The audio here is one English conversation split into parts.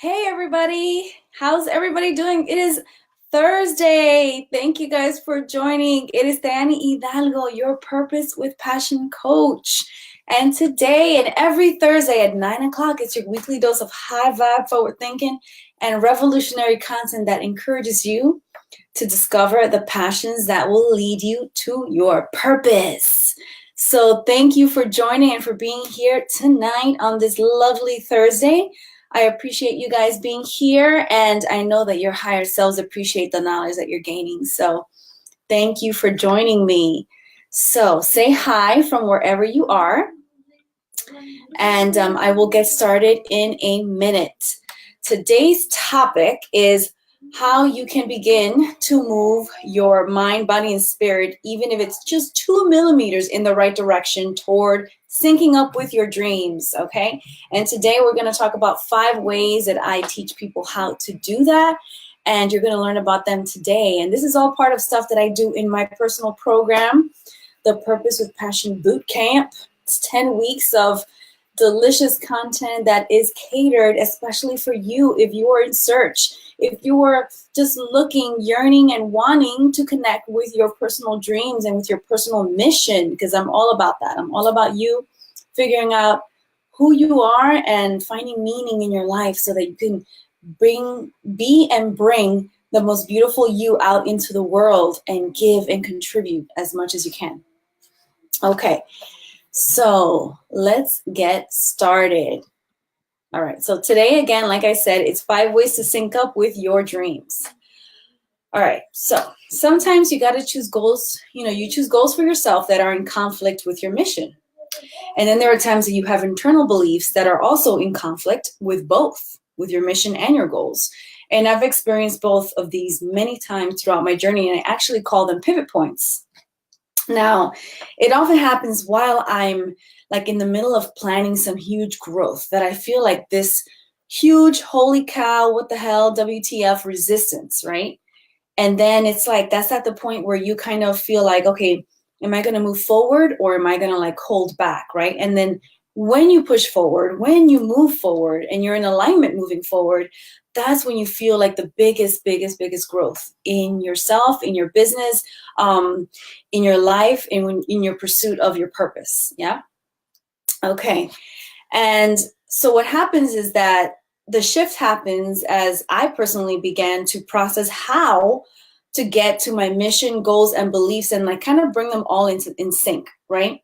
Hey everybody, how's everybody doing? It is Thursday. Thank you guys for joining. It is Teany Hidalgo, your Purpose with Passion coach. And today and every Thursday at 9 o'clock, it's your weekly dose of high vibe, forward thinking, and revolutionary content that encourages you to discover the passions that will lead you to your purpose. So thank you for joining and for being here tonight on this lovely Thursday. I appreciate you guys being here, and I know that your higher selves appreciate the knowledge that you're gaining. So thank you for joining me. So say hi from wherever you are, and I will get started in a minute. Today's topic is how you can begin to move your mind, body, and spirit, even if it's just 2 millimeters in the right direction toward syncing up with your dreams, okay? And today we're going to talk about 5 ways that I teach people how to do that, and you're going to learn about them today. And this is all part of stuff that I do in my personal program, the Purpose with Passion Boot Camp. It's 10 weeks of delicious content that is catered especially for you if you are in search, if you are just looking, yearning, and wanting to connect with your personal dreams and with your personal mission, because I'm all about that. I'm all about you figuring out who you are and finding meaning in your life so that you can be and bring the most beautiful you out into the world and give and contribute as much as you can. Okay. So let's get started. All right, so today, again, like I said, it's 5 ways to sync up with your dreams. All right, so sometimes you got to choose goals. You choose goals for yourself that are in conflict with your mission. And then there are times that you have internal beliefs that are also in conflict with both, with your mission and your goals. And I've experienced both of these many times throughout my journey, and I actually call them pivot points. Now, it often happens while I'm like in the middle of planning some huge growth that I feel like this huge, holy cow, what the hell, WTF resistance, right? And then it's like, that's at the point where you kind of feel like, okay, am I going to move forward or am I going to like hold back, right? And then when you push forward, when you move forward and you're in alignment moving forward, that's when you feel like the biggest growth in yourself, in your business, in your life, and in your pursuit of your purpose. Yeah. Okay. And so what happens is that the shift happens as I personally began to process how to get to my mission, goals, and beliefs, and like kind of bring them all in sync, right?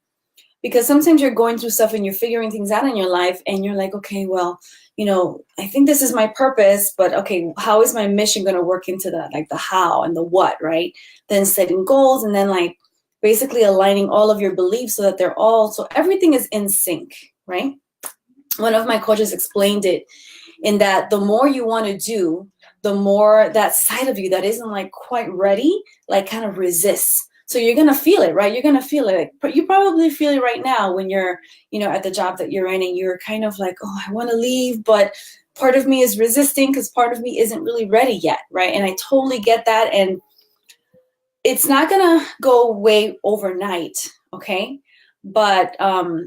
Because sometimes you're going through stuff and you're figuring things out in your life and you're like, okay, well, I think this is my purpose, but okay, how is my mission going to work into that? Like the how and the what, right? Then setting goals and then like basically aligning all of your beliefs so that so everything is in sync, right? One of my coaches explained it in that the more you want to do, the more that side of you that isn't like quite ready, like kind of resists. So you're going to feel it, right? You're going to feel it. But you probably feel it right now when you're, at the job that you're in and you're kind of like, oh, I want to leave, but part of me is resisting because part of me isn't really ready yet, right? And I totally get that. And it's not going to go away overnight, okay? But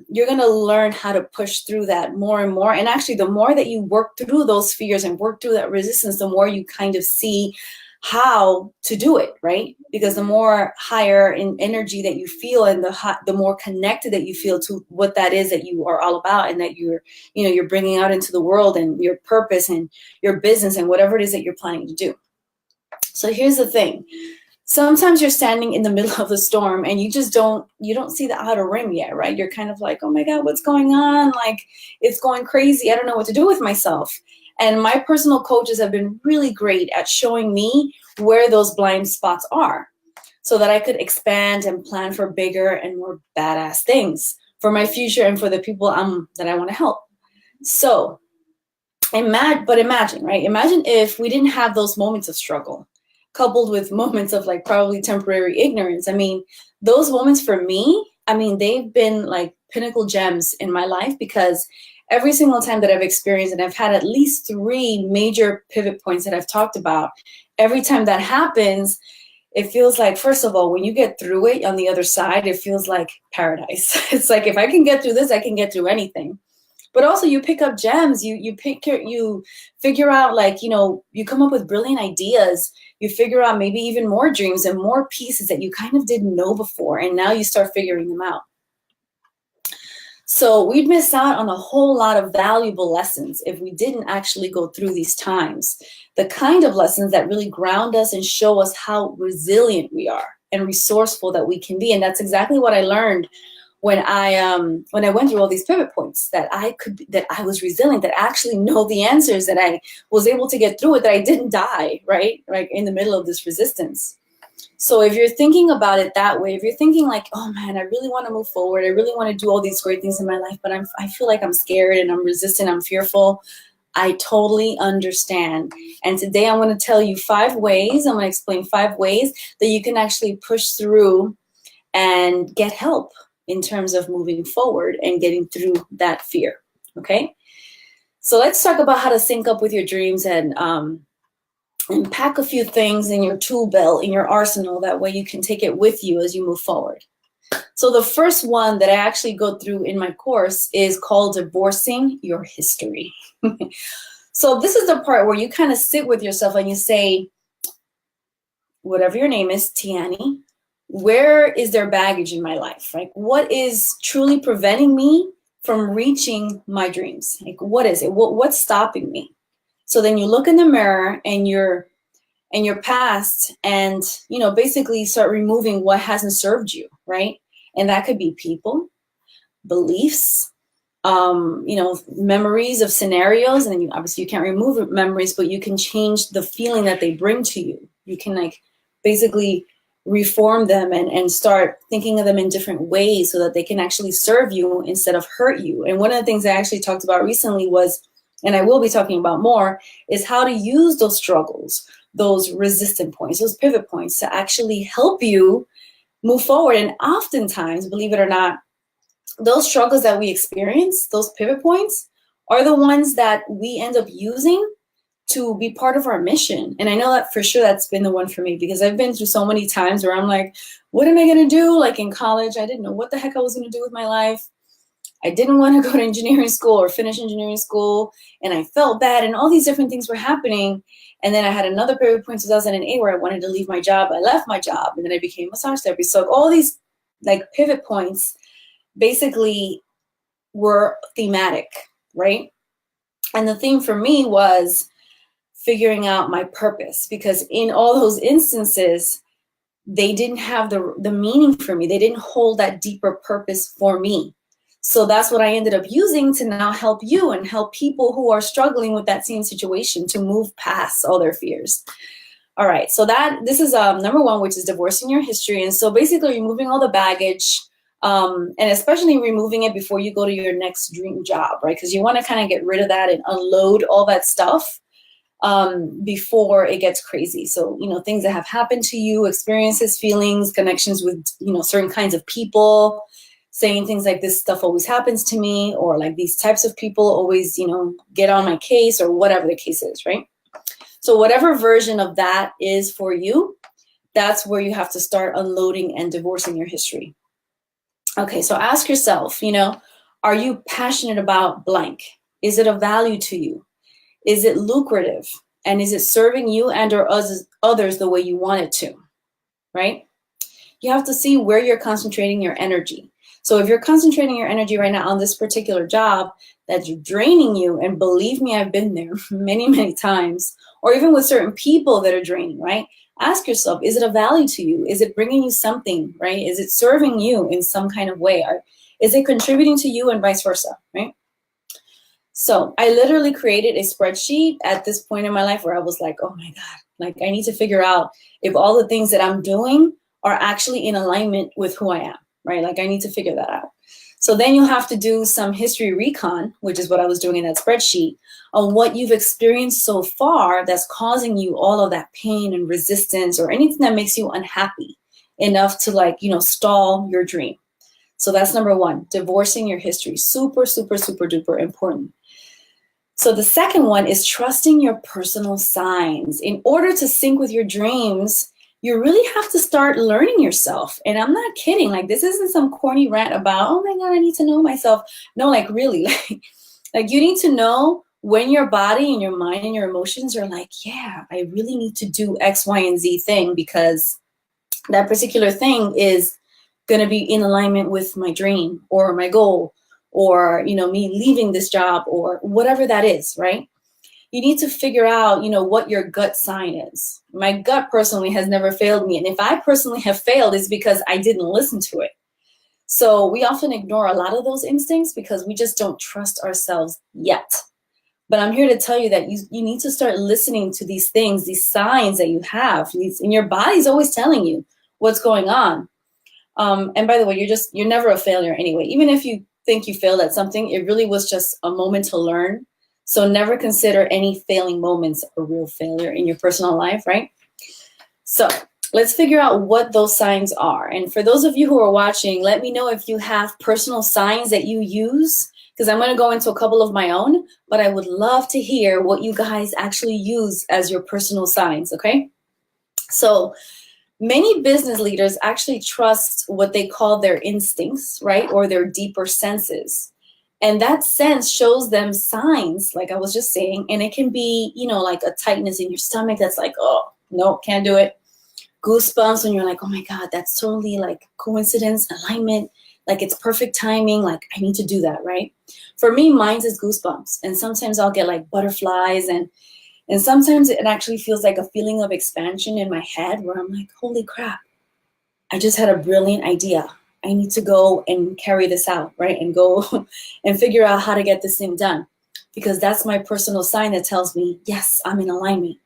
you're going to learn how to push through that more and more. And actually, the more that you work through those fears and work through that resistance, the more you kind of see how to do it, right? Because the more higher in energy that you feel and the more connected that you feel to what that is that you are all about and that you're bringing out into the world and your purpose and your business and whatever it is that you're planning to do. So here's the thing. Sometimes you're standing in the middle of the storm and you don't see the outer rim yet, right? You're kind of like, oh my God, what's going on? Like, it's going crazy. I don't know what to do with myself. And my personal coaches have been really great at showing me where those blind spots are so that I could expand and plan for bigger and more badass things for my future and for the people that I want to help. So imagine, right? Imagine if we didn't have those moments of struggle coupled with moments of like probably temporary ignorance. I mean, those moments for me, they've been like pinnacle gems in my life because every single time that I've experienced, and I've had at least 3 major pivot points that I've talked about, every time that happens, it feels like, first of all, when you get through it on the other side, it feels like paradise. It's like, if I can get through this, I can get through anything. But also you pick up gems, you figure out, like, you come up with brilliant ideas. You figure out maybe even more dreams and more pieces that you kind of didn't know before, and now you start figuring them out. So we'd miss out on a whole lot of valuable lessons if we didn't actually go through these times. The kind of lessons that really ground us and show us how resilient we are and resourceful that we can be. And that's exactly what I learned when I went through all these pivot points, that I was resilient, that I actually know the answers, that I was able to get through it, that I didn't die, right? Like in the middle of this resistance. So if you're thinking about it that way, if you're thinking like, oh man, I really want to move forward, I really want to do all these great things in my life, but I feel like I'm scared and I'm resistant, I'm fearful, I totally understand. And today I'm going to tell you 5 ways, I'm going to explain 5 ways that you can actually push through and get help in terms of moving forward and getting through that fear, okay? So let's talk about how to sync up with your dreams and pack a few things in your tool belt, in your arsenal. That way you can take it with you as you move forward. So the first one that I actually go through in my course is called divorcing your history. So this is the part where you kind of sit with yourself and you say, whatever your name is, Teany, where is there baggage in my life? Like, what is truly preventing me from reaching my dreams? Like, what is it? What's stopping me? So then you look in the mirror and your past, and basically start removing what hasn't served you, right? And that could be people, beliefs, memories of scenarios. And then obviously you can't remove memories, but you can change the feeling that they bring to you. You can basically reform them and start thinking of them in different ways so that they can actually serve you instead of hurt you. And one of the things I actually talked about recently was, and I will be talking about more, is how to use those struggles, those resistant points, those pivot points, to actually help you move forward. And oftentimes, believe it or not, those struggles that we experience, those pivot points, are the ones that we end up using to be part of our mission. And I know that for sure that's been the one for me, because I've been through so many times where I'm like, what am I going to do? Like in college, I didn't know what the heck I was going to do with my life. I didn't want to go to engineering school or finish engineering school, and I felt bad, and all these different things were happening. And then I had another pivot point in 2008 where I wanted to leave my job. I left my job, and then I became a massage therapist. So all these pivot points basically were thematic, right? And the theme for me was figuring out my purpose, because in all those instances, they didn't have the meaning for me. They didn't hold that deeper purpose for me. So that's what I ended up using to now help you and help people who are struggling with that same situation to move past all their fears. All right, so this is number 1, which is divorcing your history. And so basically removing all the baggage, and especially removing it before you go to your next dream job, right? Because you want to kind of get rid of that and unload all that stuff before it gets crazy. So, things that have happened to you, experiences, feelings, connections with, certain kinds of people, saying things like, this stuff always happens to me, or like these types of people always, get on my case, or whatever the case is, right? So whatever version of that is for you, that's where you have to start unloading and divorcing your history. Okay, so ask yourself, are you passionate about blank? Is it of value to you? Is it lucrative? And is it serving you and or others the way you want it to, right? You have to see where you're concentrating your energy. So if you're concentrating your energy right now on this particular job that's draining you, and believe me, I've been there many, many times, or even with certain people that are draining, right? Ask yourself, is it of value to you? Is it bringing you something, right? Is it serving you in some kind of way? Or is it contributing to you, and vice versa, right? So I literally created a spreadsheet at this point in my life where I was like, oh my God, like I need to figure out if all the things that I'm doing are actually in alignment with who I am, right? Like I need to figure that out. So then you'll have to do some history recon, which is what I was doing in that spreadsheet, on what you've experienced so far that's causing you all of that pain and resistance, or anything that makes you unhappy enough to stall your dream. So that's number 1, divorcing your history. Super, super, super duper important. So the second one is trusting your personal signs. In order to sync with your dreams, you really have to start learning yourself. And I'm not kidding. Like, this isn't some corny rant about, oh my God, I need to know myself. No, like really, Like you need to know when your body and your mind and your emotions are like, yeah, I really need to do X, Y, and Z thing because that particular thing is going to be in alignment with my dream or my goal or, me leaving this job or whatever that is, right? You need to figure out, what your gut sign is. My gut personally has never failed me. And if I personally have failed, it's because I didn't listen to it. So we often ignore a lot of those instincts because we just don't trust ourselves yet. But I'm here to tell you that you need to start listening to these things, these signs that you have. And your body's always telling you what's going on. And by the way, you're never a failure anyway. Even if you think you failed at something, it really was just a moment to learn. So never consider any failing moments a real failure in your personal life, right? So let's figure out what those signs are. And for those of you who are watching, let me know if you have personal signs that you use, because I'm going to go into a couple of my own, but I would love to hear what you guys actually use as your personal signs, okay? So many business leaders actually trust what they call their instincts, right? Or their deeper senses. And that sense shows them signs, like I was just saying, and it can be, like a tightness in your stomach that's like, oh, no, can't do it. Goosebumps when you're like, oh my God, that's totally like coincidence, alignment, like it's perfect timing, like I need to do that, right? For me, mine's is goosebumps. And sometimes I'll get like butterflies and sometimes it actually feels like a feeling of expansion in my head where I'm like, holy crap, I just had a brilliant idea. I need to go and carry this out, right? And go and figure out how to get this thing done. Because that's my personal sign that tells me, yes, I'm in alignment.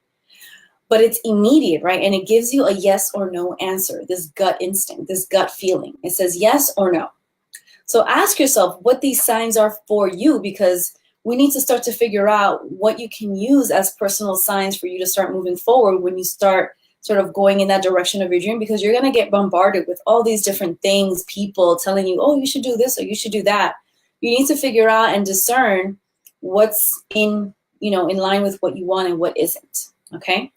But it's immediate, right? And it gives you a yes or no answer, this gut instinct, this gut feeling. It says yes or no. So ask yourself what these signs are for you, because we need to start to figure out what you can use as personal signs for you to start moving forward when you start sort of going in that direction of your dream, because you're going to get bombarded with all these different things, people telling you, oh, you should do this or you should do that. You need to figure out and discern what's in line with what you want and what isn't. Okay.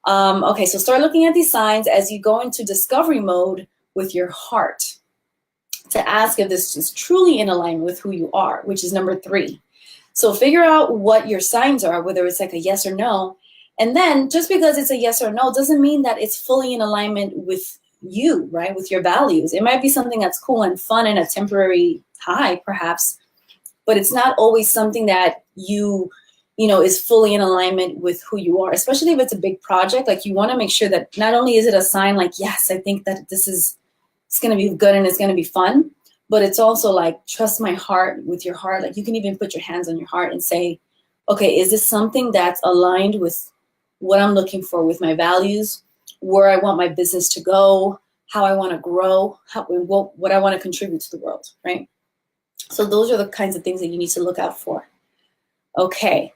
Okay. So start looking at these signs as you go into discovery mode with your heart to ask if this is truly in alignment with who you are, which is number 3. So figure out what your signs are, whether it's like a yes or no. And then just because it's a yes or no doesn't mean that it's fully in alignment with you, right? With your values. It might be something that's cool and fun and a temporary high, perhaps, but it's not always something that is fully in alignment with who you are, especially if it's a big project. Like you want to make sure that not only is it a sign like, yes, I think that it's going to be good and it's going to be fun, but it's also like, trust my heart with your heart. Like you can even put your hands on your heart and say, okay, is this something that's aligned with what I'm looking for, with my values, where I want my business to go, how I want to grow, what I want to contribute to the world, right? So those are the kinds of things that you need to look out for. Okay.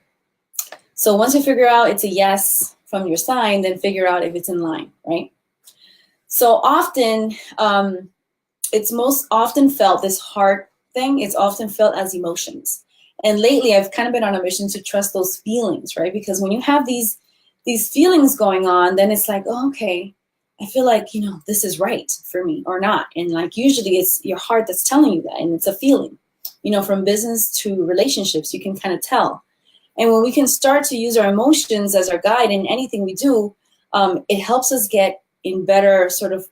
So once you figure out it's a yes from your sign, then figure out if it's in line, right? So often, it's most often felt, this heart thing, it's often felt as emotions. And lately, I've kind of been on a mission to trust those feelings, right? Because when you have these feelings going on, then it's like, oh, okay, I feel like, this is right for me or not. And like, usually it's your heart that's telling you that, and it's a feeling, from business to relationships, you can kind of tell. And when we can start to use our emotions as our guide in anything we do, it helps us get in better sort of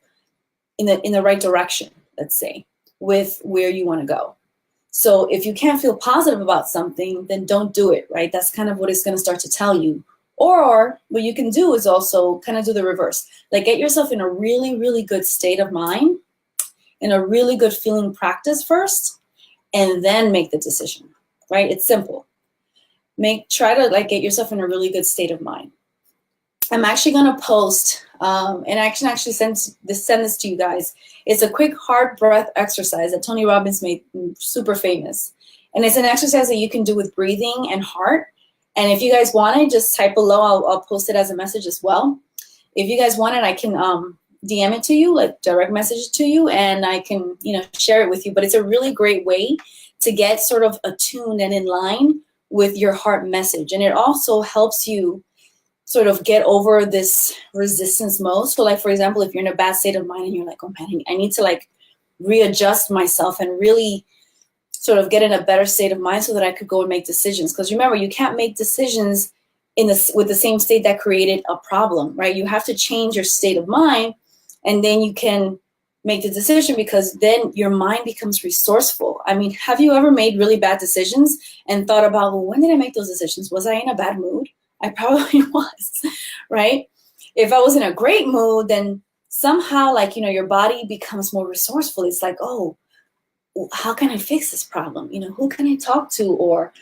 in the right direction, let's say, with where you want to go. So if you can't feel positive about something, then don't do it, right? That's kind of what it's going to start to tell you. Or what you can do is also kind of do the reverse. Like get yourself in a really, really good state of mind, in a really good feeling practice first, and then make the decision, right? It's simple. Try to get yourself in a really good state of mind. I'm actually going to post, and I can actually send this to you guys. It's a quick hard breath exercise that Tony Robbins made super famous. And it's an exercise that you can do with breathing and heart. And if you guys want it, just type below. I'll post it as a message as well. If you guys want it, I can DM it to you, like direct message it to you, and I can share it with you. But it's a really great way to get sort of attuned and in line with your heart message. And it also helps you sort of get over this resistance mode. So like, for example, if you're in a bad state of mind and you're like, oh man, I need to readjust myself and really sort of get in a better state of mind so that I could go and make decisions. Because remember, you can't make decisions with the same state that created a problem, right? You have to change your state of mind, and then you can make the decision, because then your mind becomes resourceful. I mean, have you ever made really bad decisions and thought about, well, when did I make those decisions? Was I in a bad mood? I probably was, right? If I was in a great mood, then somehow, like, your body becomes more resourceful. It's like, oh, how can I fix this problem? Who can I talk to? Or,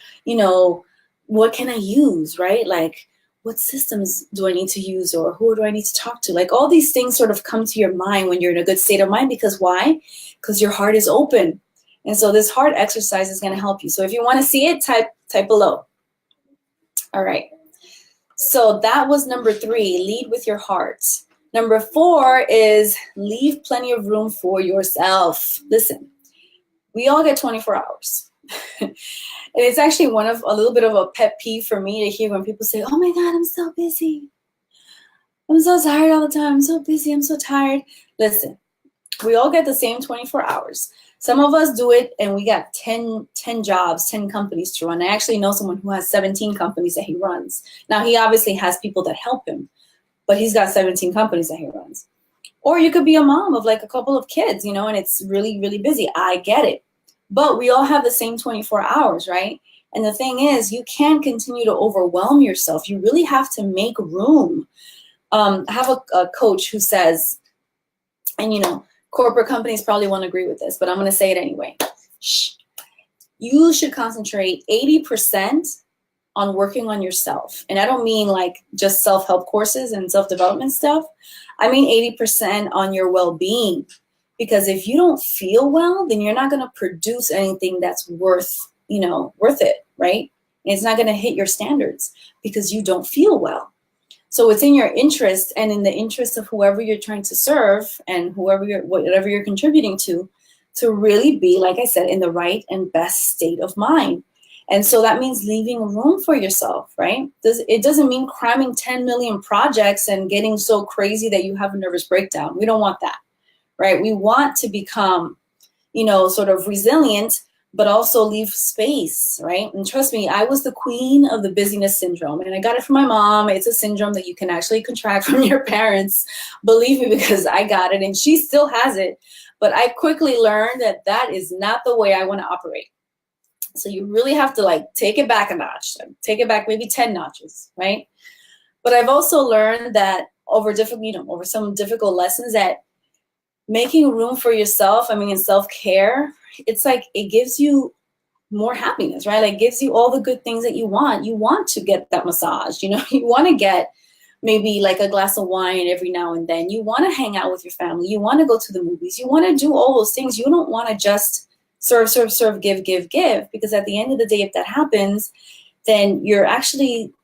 what can I use, right? Like, what systems do I need to use, or who do I need to talk to? Like, all these things sort of come to your mind when you're in a good state of mind. Because why? Because your heart is open. And so this heart exercise is going to help you. So if you want to see it, type below. All right. So that was number 3, lead with your heart. Number 4 is leave plenty of room for yourself. Listen, we all get 24 hours. And it's actually a little bit of a pet peeve for me to hear when people say, oh my God, I'm so busy. I'm so tired all the time. I'm so busy. I'm so tired. Listen, we all get the same 24 hours. Some of us do it and we got 10 jobs, 10 companies to run. I actually know someone who has 17 companies that he runs. Now, he obviously has people that help him, but he's got 17 companies that he runs. Or you could be a mom of like a couple of kids, and it's really, really busy. I get it. But we all have the same 24 hours, right? And the thing is, you can't continue to overwhelm yourself. You really have to make room. I have a coach who says, and corporate companies probably won't agree with this, but I'm going to say it anyway. You should concentrate 80% on working on yourself. And I don't mean like just self-help courses and self-development stuff. I mean 80% on your well-being. Because if you don't feel well, then you're not going to produce anything that's worth it, right? And it's not going to hit your standards because you don't feel well. So it's in your interest and in the interest of whoever you're trying to serve and whatever you're contributing to really be, like I said, in the right and best state of mind. And so that means leaving room for yourself, right? It doesn't mean cramming 10 million projects and getting so crazy that you have a nervous breakdown. We don't want that. Right? We want to become, sort of resilient, but also leave space, right? And trust me, I was the queen of the busyness syndrome, and I got it from my mom. It's a syndrome that you can actually contract from your parents. Believe me, because I got it, and she still has it. But I quickly learned that is not the way I want to operate. So you really have to take it back a notch, take it back maybe 10 notches, right? But I've also learned that over some difficult lessons, that making room for yourself, in self-care, it's like it gives you more happiness, right? Like, it gives you all the good things that you want. You want to get that massage, you want to get maybe like a glass of wine every now and then. You want to hang out with your family. You want to go to the movies. You want to do all those things. You don't want to just serve, give, because at the end of the day, if that happens, then you're actually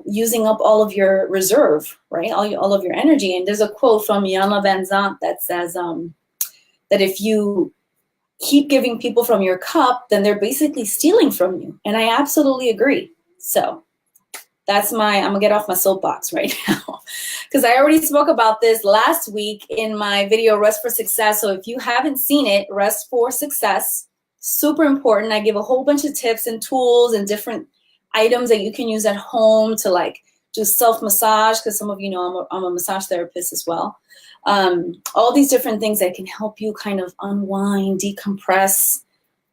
using up all of your reserve, right? All of your energy. And there's a quote from Iyanla Vanzant that says that if you keep giving people from your cup, then they're basically stealing from you. And I absolutely agree. So I'm gonna get off my soapbox right now, because I already spoke about this last week in my video, Rest for Success. So if you haven't seen it, Rest for Success, super important. I give a whole bunch of tips and tools and different items that you can use at home to do self-massage, because some of you know I'm a massage therapist as well. All these different things that can help you kind of unwind, decompress,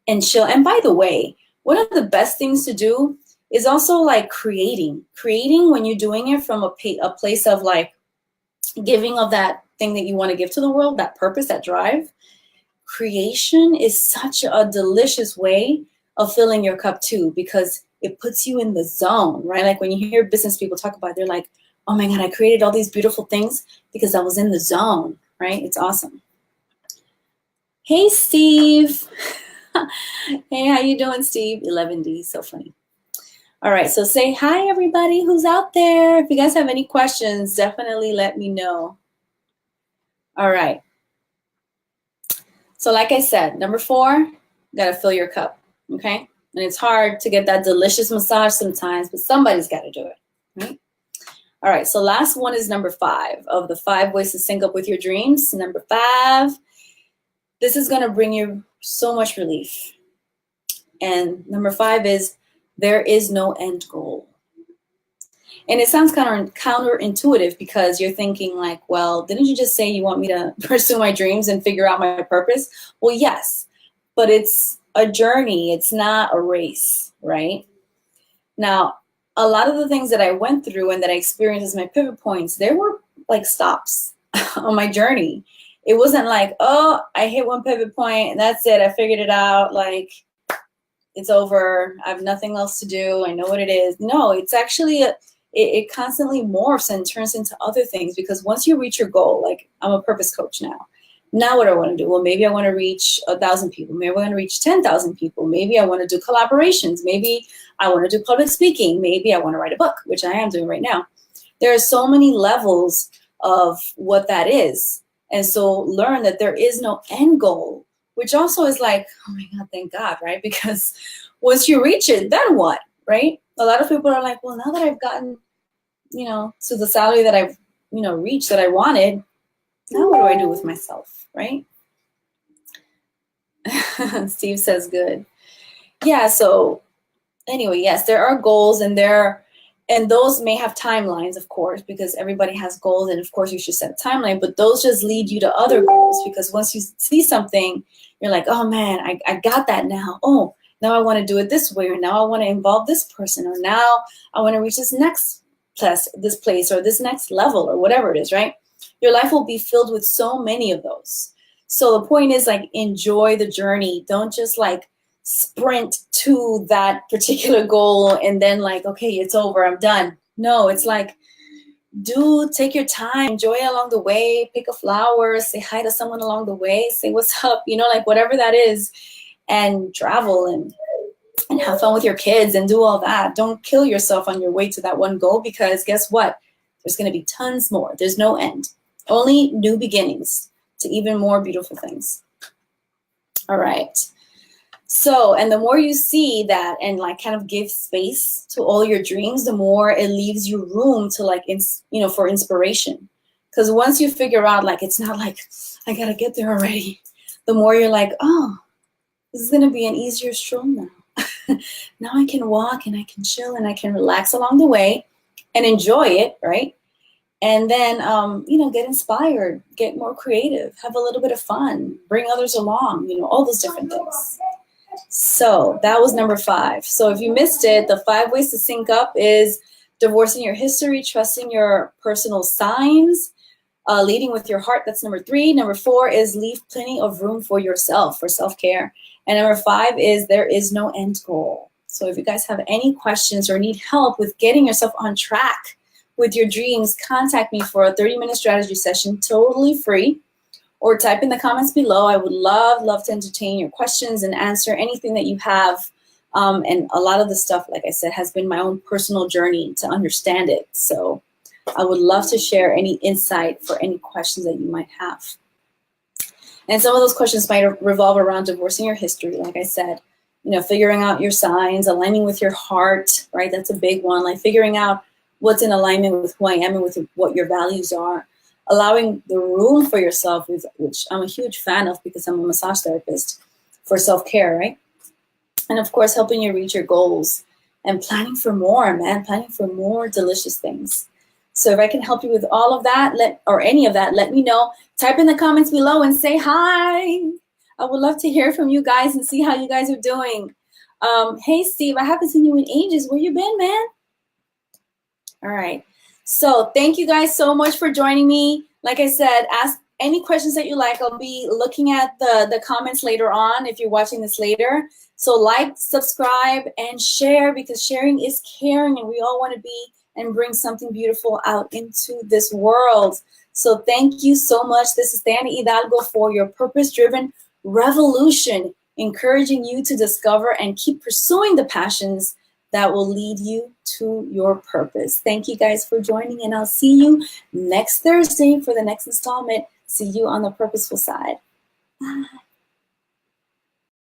and chill. And by the way, one of the best things to do is also creating when you're doing it from a place of giving of that thing that you want to give to the world, that purpose, that drive. Creation is such a delicious way of filling your cup too, because it puts you in the zone, right? Like when you hear business people talk about it, they're like, oh my God, I created all these beautiful things because I was in the zone, right? It's awesome. Hey, Steve. Hey, how you doing, Steve? 11D, so funny. All right, so say hi, everybody who's out there. If you guys have any questions, definitely let me know. All right. So like I said, number 4, you gotta fill your cup, okay? And it's hard to get that delicious massage sometimes, but somebody's got to do it, right? All right, so last one is number 5 of the 5 ways to sync up with your dreams. Number 5, this is going to bring you so much relief. And number 5 is there is no end goal. And it sounds counterintuitive because you're thinking like, well, didn't you just say you want me to pursue my dreams and figure out my purpose? Well, yes, but it's a journey. It's not a race, right? Now, a lot of the things that I went through and that I experienced as my pivot points, there were like stops on my journey. It wasn't like, oh, I hit one pivot point and that's it. I figured it out. Like, it's over. I have nothing else to do. I know what it is. No, it's actually it constantly morphs and turns into other things, because once you reach your goal, like I'm a purpose coach now. Now what do I want to do? Well, maybe I want to reach 1,000 people. Maybe I want to reach 10,000 people. Maybe I want to do collaborations. Maybe I want to do public speaking. Maybe I want to write a book, which I am doing right now. There are so many levels of what that is. And so learn that there is no end goal, which also is like, oh my God, thank God, right? Because once you reach it, then what, right? A lot of people are like, well, now that I've gotten, to the salary that I've, reached that I wanted, now what do I do with myself, right? Steve says good. Yeah, so anyway, yes, there are goals, and those may have timelines, of course, because everybody has goals, and of course you should set a timeline, but those just lead you to other goals, because once you see something, you're like, oh man, I got that now. Oh, now I want to do it this way, or now I want to involve this person, or now I want to reach this place, or this next level, or whatever it is, right? Your life will be filled with so many of those. So the point is, like, enjoy the journey. Don't just like sprint to that particular goal and then like, okay, it's over, I'm done. No, it's like, take your time, enjoy it along the way, pick a flower, say hi to someone along the way, say what's up, like whatever that is, and travel and have fun with your kids and do all that. Don't kill yourself on your way to that one goal, because guess what? There's going to be tons more. There's no end. Only new beginnings to even more beautiful things. All right. So, and the more you see that and like kind of give space to all your dreams, the more it leaves you room to like, for inspiration. Because once you figure out, like, it's not like, I got to get there already. The more you're like, oh, this is going to be an easier stroll now. Now I can walk and I can chill and I can relax along the way and enjoy it, right? And then, get inspired, get more creative, have a little bit of fun, bring others along, all those different things. So that was number 5. So if you missed it, the 5 ways to sync up is divorcing your history, trusting your personal signs, leading with your heart. That's number 3. Number 4 is leave plenty of room for yourself, for self-care. And number 5 is there is no end goal. So if you guys have any questions or need help with getting yourself on track with your dreams, contact me for a 30-minute strategy session, totally free, or type in the comments below. I would love to entertain your questions and answer anything that you have. And a lot of the stuff, like I said, has been my own personal journey to understand it. So I would love to share any insight for any questions that you might have. And some of those questions might revolve around divorcing your history, like I said, figuring out your signs, aligning with your heart, right? That's a big one, like figuring out what's in alignment with who I am and with what your values are, allowing the room for yourself, which I'm a huge fan of because I'm a massage therapist, for self-care, right? And of course, helping you reach your goals and planning for more, planning for more delicious things. So if I can help you with all of that, or any of that, let me know. Type in the comments below and say hi. I would love to hear from you guys and see how you guys are doing. Hey, Steve, I haven't seen you in ages. Where you been, man? All right. So thank you guys so much for joining me. Like I said, ask any questions that you like. I'll be looking at the comments later on if you're watching this later. So like, subscribe, and share, because sharing is caring, and we all want to be and bring something beautiful out into this world. So thank you so much. This is Teany Hidalgo for your purpose-driven revolution, encouraging you to discover and keep pursuing the passions that will lead you to your purpose. Thank you guys for joining, and I'll see you next Thursday for the next installment. See you on the purposeful side. Bye.